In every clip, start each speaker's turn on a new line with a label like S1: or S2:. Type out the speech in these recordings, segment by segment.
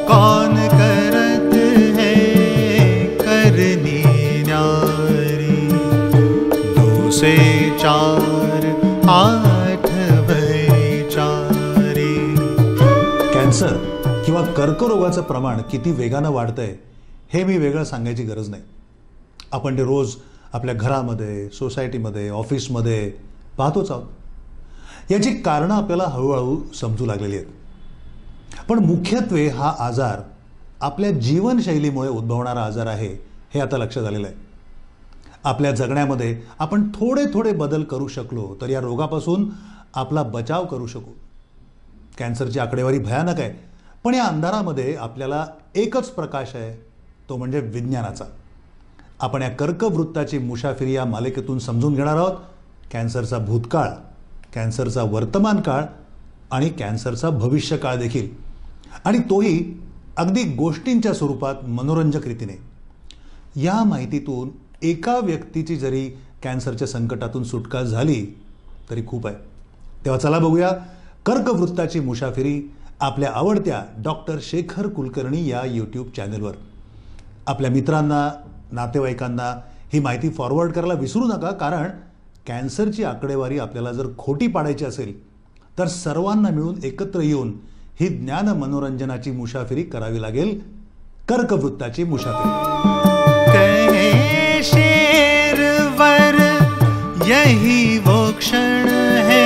S1: कौन करत है करनी न्यारी, 2 से 4 8 चारी।
S2: कॅन्सर किंवा कर्करोगाचं प्रमाण किती वेगानं वाढतंय हे मी वेगळं सांगायची गरज नाही. आपण ते रोज आपल्या घरामध्ये, सोसायटीमध्ये, ऑफिसमध्ये पाहतोच आहोत. याची कारणं आपल्याला हळूहळू समजू लागलेली आहेत. पण मुख्यत्वे हा आजार आपल्या जीवनशैलीमुळे उद्भवणारा आजार आहे हे आता लक्षात आलेलं आहे. आपल्या जगण्यामध्ये आपण थोडे थोडे बदल करू शकलो तर या रोगापासून आपला बचाव करू शकू. कॅन्सरची आकडेवारी भयानक आहे, पण या अंधारामध्ये आपल्याला एकच प्रकाश आहे, तो म्हणजे विज्ञानाचा. आपण या कर्कवृत्ताची मुसाफिरी या मालिकेतून समजून घेणार आहोत कॅन्सरचा भूतकाळ, कॅन्सरचा वर्तमान काळ आणि कॅन्सरचा भविष्यकाळ देखील, आणि तोही अगदी गोष्टींच्या स्वरूपात मनोरंजक रीतीने. या माहितीतून एका व्यक्तीची जरी कॅन्सरच्या संकटातून सुटका झाली तरी खूप आहे. तेव्हा चला बघूया कर्कवृत्ताची मुसाफिरी आपल्या आवडत्या डॉक्टर शेखर कुलकर्णी या यूट्यूब चॅनलवर. आपल्या मित्रांना, नातेवाईकांना ही माहिती फॉरवर्ड करायला विसरू नका, कारण कॅन्सरची आकडेवारी आपल्याला जर खोटी पाडायची असेल तर सर्वांना मिळून एकत्र येऊन ही ज्ञान मनोरंजनाची मुसाफिरी करावी लागेल. कर्कवृत्ताची मुसाफिरी.
S1: कहे शेरवर यही वो क्षण है,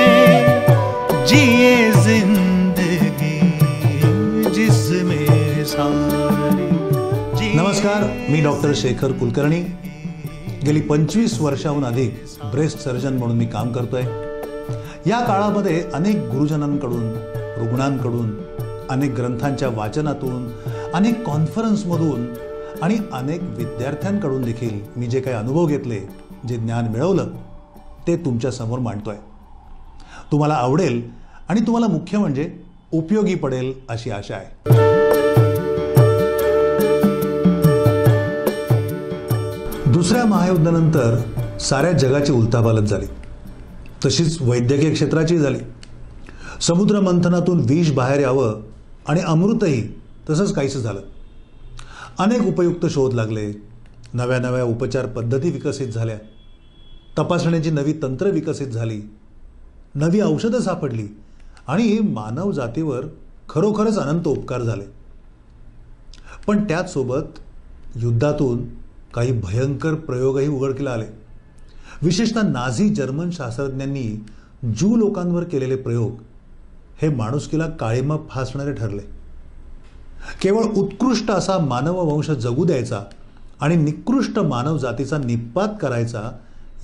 S1: जिए जिंदगी जिसमें सारी.
S2: नमस्कार, मी डॉक्टर शेखर कुलकर्णी. गेली 25 वर्षाहून अधिक ब्रेस्ट सर्जन म्हणून मी काम करतोय. या काळामध्ये अनेक गुरुजनांकडून, रुग्णांकडून, अनेक ग्रंथांच्या वाचनातून, अनेक कॉन्फरन्समधून आणि अनेक विद्यार्थ्यांकडून देखील मी जे काही अनुभव घेतले, जे ज्ञान मिळवलं, ते तुमच्यासमोर मांडतोय. तुम्हाला आवडेल आणि तुम्हाला मुख्य म्हणजे उपयोगी पडेल अशी आशा आहे. दुसऱ्या महायुद्धानंतर साऱ्या जगाची उलथापालथ झाली, तशीच वैद्यकीय क्षेत्राची झाली. समुद्र मंथनातून विष बाहेर यावं आणि अमृतही तसंच काहीसं झालं. अनेक उपयुक्त शोध लागले, नव्या नव्या उपचार पद्धती विकसित झाल्या, तपासण्याची नवी तंत्र विकसित झाली, नवी औषधं सापडली आणि मानव जातीवर खरोखरच अनंत उपकार झाले. पण त्याचसोबत युद्धातून काही भयंकर प्रयोगही उघडकीला आले. विशेषतः नाझी जर्मन शास्त्रज्ञांनी ज्यू लोकांवर केलेले प्रयोग हे माणुसकीला काळिमा फासणारे ठरले. केवळ उत्कृष्ट असा मानववंश जगू द्यायचा आणि निकृष्ट मानव जातीचा निपात करायचा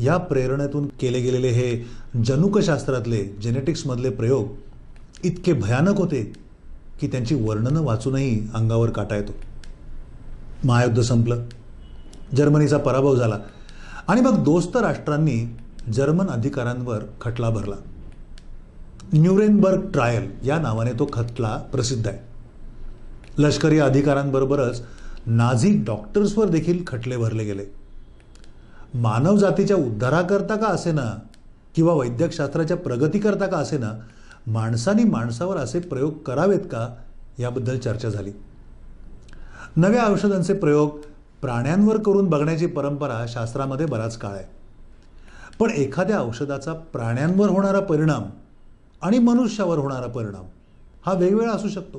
S2: या प्रेरणेतून केले गेलेले हे जनुकशास्त्रातले, जेनेटिक्समधले प्रयोग इतके भयानक होते की त्यांची वर्णनं वाचूनही अंगावर काटा येतो. महायुद्ध संपलं, जर्मनीचा पराभव झाला आणि मग दोस्त राष्ट्रांनी जर्मन अधिकाऱ्यांवर खटला भरला. न्यूरेनबर्ग ट्रायल या नावाने तो खटला प्रसिद्ध आहे. लष्करी अधिकाऱ्यांबरोबरच नाझी डॉक्टर्सवर देखील खटले भरले गेले. मानव जातीच्या उद्धाराकरता का असेना किंवा वैद्यकशास्त्राच्या प्रगतीकरता का असेना, माणसांनी माणसावर असे प्रयोग करावेत का याबद्दल चर्चा झाली. नव्या औषधांचे प्रयोग प्राण्यांवर करून बघण्याची परंपरा शास्त्रामध्ये बराच काळ आहे. पण एखाद्या औषधाचा प्राण्यांवर होणारा परिणाम आणि मनुष्यावर होणारा परिणाम हा वेगवेगळा असू शकतो,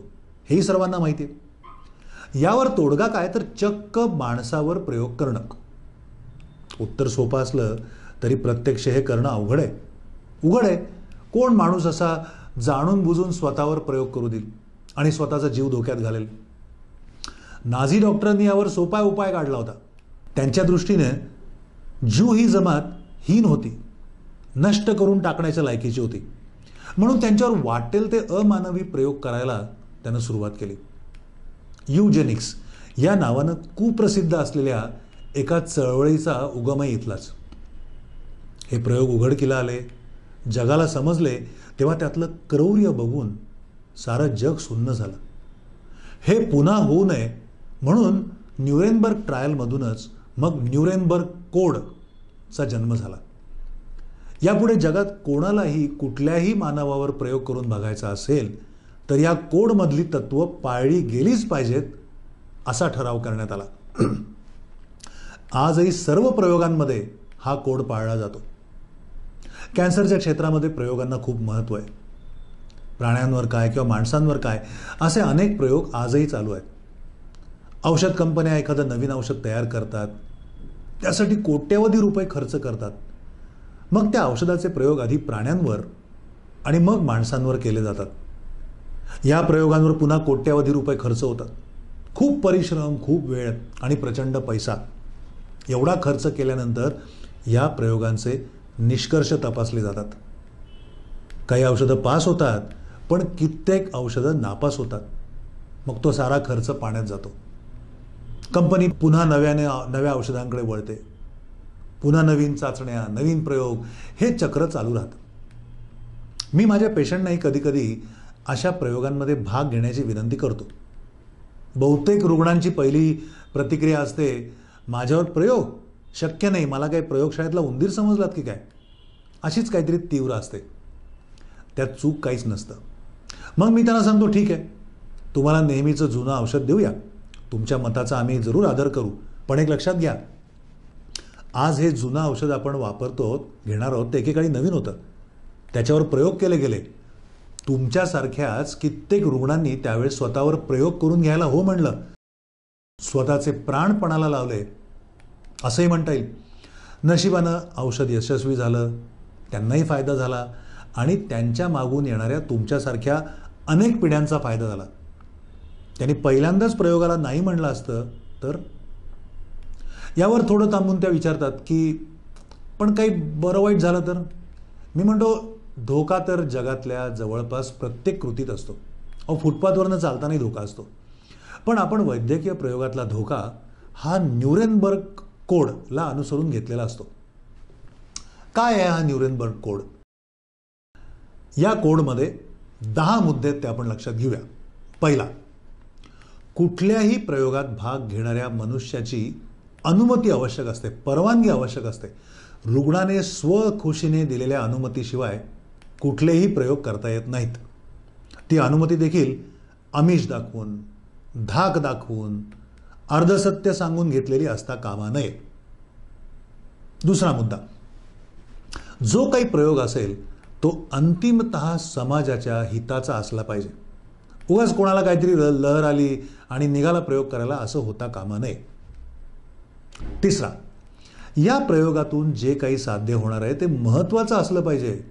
S2: हेही सर्वांना माहिती आहे. यावर तोडगा काय तर चक्क माणसावर प्रयोग करणं. उत्तर सोपं असलं तरी प्रत्यक्ष हे करणं अवघड आहे. उघड आहे, कोण माणूस असा जाणून बुजून स्वतःवर प्रयोग करू देईल आणि स्वतःचा जीव धोक्यात घालेल. नाझी डॉक्टरांनी यावर सोपा उपाय काढला होता. त्यांच्या दृष्टीने ज्यू ही जमात हीन होती, नष्ट करून टाकण्याच्या लायकीची होती, म्हणून त्यांच्यावर वाटेल ते अमानवी प्रयोग करायला त्यानं सुरुवात केली. यूजेनिक्स या नावानं कुप्रसिद्ध असलेल्या एका चळवळीचा उगमही इथलाच. हे प्रयोग उघडकीला आले, जगाला समजले, तेव्हा त्यातलं क्रौर्य बघून सारं जग सुन्न झालं. हे पुन्हा होऊ नये म्हणून न्यूरेनबर्ग ट्रायलमधूनच मग न्यूरेनबर्ग कोडचा जन्म झाला. यापुढे जगात कोणालाही कुठल्याही मानवावर प्रयोग करून बघायचा असेल तर या कोडमधली तत्त्व पाळली गेलीच पाहिजेत असा ठराव करण्यात आला. आजही सर्व प्रयोगांमध्ये हा कोड पाळला जातो. कॅन्सरच्या क्षेत्रामध्ये प्रयोगांना खूप महत्त्व आहे. प्राण्यांवर काय किंवा माणसांवर काय असे अनेक प्रयोग आजही चालू आहेत. औषध कंपन्या एखादं नवीन औषध तयार करतात, त्यासाठी कोट्यवधी रुपये खर्च करतात. मग त्या औषधाचे प्रयोग आधी प्राण्यांवर आणि मग माणसांवर केले जातात. या प्रयोगांवर पुन्हा कोट्यवधी रुपये खर्च होतात. खूप परिश्रम, खूप वेळ आणि प्रचंड पैसा एवढा खर्च केल्यानंतर या प्रयोगांचे निष्कर्ष तपासले जातात. काही औषधं पास होतात, पण कित्येक औषधं नापास होतात. मग तो सारा खर्च पाण्यात जातो. कंपनी पुन्हा नव्या औषधांकडे वळते. पुन्हा नवीन चाचण्या, नवीन प्रयोग, हे चक्र चालू राहतं. मी माझ्या पेशंटनाही कधीकधी अशा प्रयोगांमध्ये भाग घेण्याची विनंती करतो. बहुतेक रुग्णांची पहिली प्रतिक्रिया असते, माझ्यावर प्रयोग शक्य नाही, मला काही प्रयोगशाळेतला उंदीर समजलात की काय, अशीच काहीतरी तीव्र असते. त्यात चूक काहीच नसतं. मग मी त्यांना सांगतो, ठीक आहे, तुम्हाला नेहमीचं जुनं औषध देऊया, तुमच्या मताचा आम्ही जरूर आदर करू, पण एक लक्षात घ्या, आज हे जुनं औषध आपण वापरतो, घेणार आहोत, ते एकेकाळी नवीन होतं, त्याच्यावर प्रयोग केले गेले. तुमच्यासारख्याच कित्येक रुग्णांनी त्यावेळेस स्वतःवर प्रयोग करून घ्यायला हो म्हणलं, स्वतःचे प्राण पणाला लावले असंही म्हणता येईल. नशिबानं औषध यशस्वी झालं, त्यांनाही फायदा झाला आणि त्यांच्या मागून येणाऱ्या तुमच्यासारख्या अनेक पिढ्यांचा फायदा झाला. त्यांनी पहिल्यांदाच प्रयोगाला नाही म्हणलं असतं तर. यावर थोडं थांबून त्या विचारतात की पण काही बरं वाईट झालं तर. मी म्हणतो, धोका तर जगातल्या जवळपास प्रत्येक कृतीत असतो. फुटपाथवरनं चालतानाही धोका असतो. पण आपण वैद्यकीय प्रयोगातला धोका हा न्यूरेनबर्ग कोडला अनुसरून घेतलेला असतो. काय आहे हा न्यूरेनबर्ग कोड? या कोडमध्ये 10 मुद्दे आहेत, ते आपण लक्षात घेऊया. पहिला, कुठल्याही प्रयोगात भाग घेणाऱ्या मनुष्याची अनुमती आवश्यक असते, परवानगी आवश्यक असते. रुग्णाने स्वखुशीने दिलेल्या अनुमतीशिवाय कुठलेही प्रयोग करता येत नाहीत. ती अनुमती देखील आमिष दाखवून, धाक दाखवून, अर्धसत्य सांगून घेतलेली असता कामा नये. दुसरा मुद्दा, जो काही प्रयोग असेल तो अंतिमतः समाजाच्या हिताचा असला पाहिजे. उगाच कोणाला काहीतरी लहर आली आणि निघाला प्रयोग करायला असं होता कामा नये. तिसरा, या प्रयोगातून जे काही साध्य होणार आहे ते महत्त्वाचं असलं पाहिजे.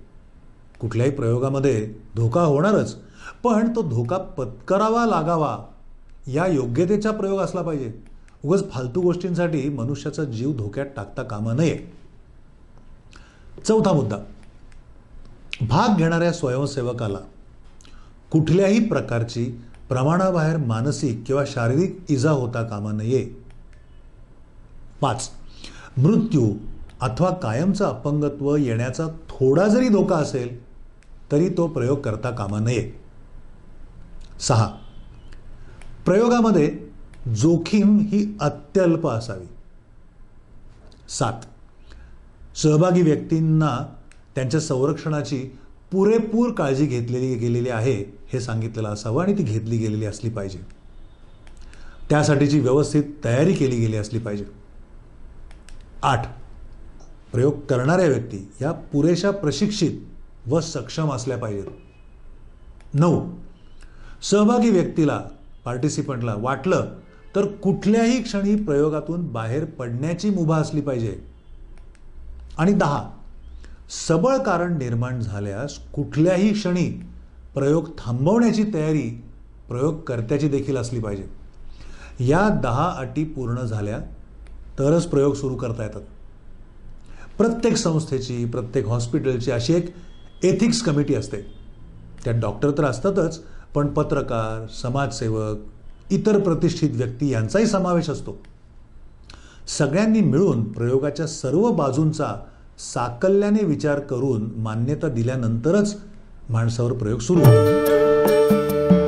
S2: कुठल्याही प्रयोगामध्ये धोका होणारच, पण तो धोका पत्करावा लागावा या योग्यतेचा प्रयोग असला पाहिजे. उगाच फालतू गोष्टींसाठी मनुष्याचा जीव धोक्यात टाकता कामा नये. चौथा मुद्दा, भाग घेणाऱ्या स्वयंसेवकाला कुठल्याही प्रकारची प्रमाणाबाहेर मानसिक किंवा शारीरिक इजा होता कामा नये. 5, मृत्यू अथवा कायमचं अपंगत्व येण्याचा थोडा जरी धोका असेल तरी तो प्रयोग करता कामा नये. 6, प्रयोगामध्ये जोखीम ही अत्यल्प असावी. 7, सहभागी व्यक्तींना त्यांच्या संरक्षणाची पुरेपूर काळजी घेतलेली गेलेली आहे हे सांगितलेलं असावं आणि ती घेतली गेलेली असली पाहिजे. त्यासाठीची व्यवस्थित तयारी केली गेली असली पाहिजे. 8, प्रयोग करणाऱ्या व्यक्ती या पुरेशा प्रशिक्षित व सक्षम असल्या पाहिजेत. 9, सहभागी व्यक्तीला, पार्टिसिपंटला वाटलं तर कुठल्याही क्षणी प्रयोगातून बाहेर पडण्याची मुभा असली पाहिजे. आणि 10, सबळ कारण निर्माण झाल्यास कुठल्याही क्षणी प्रयोग थांबवण्याची तयारी प्रयोगकर्त्याची देखील असली पाहिजे. या 10 अटी पूर्ण झाल्या तरच प्रयोग सुरू करता येतात. प्रत्येक संस्थेची, प्रत्येक हॉस्पिटलची अशी एक एथिक्स कमिटी असते. त्यात डॉक्टर तर असतातच, पण पत्रकार, समाजसेवक, इतर प्रतिष्ठित व्यक्ती यांचाही समावेश असतो. सगळ्यांनी मिळून प्रयोगाच्या सर्व बाजूंचा साकल्याने विचार करून मान्यता दिल्यानंतरच माणसावर प्रयोग सुरू होतो.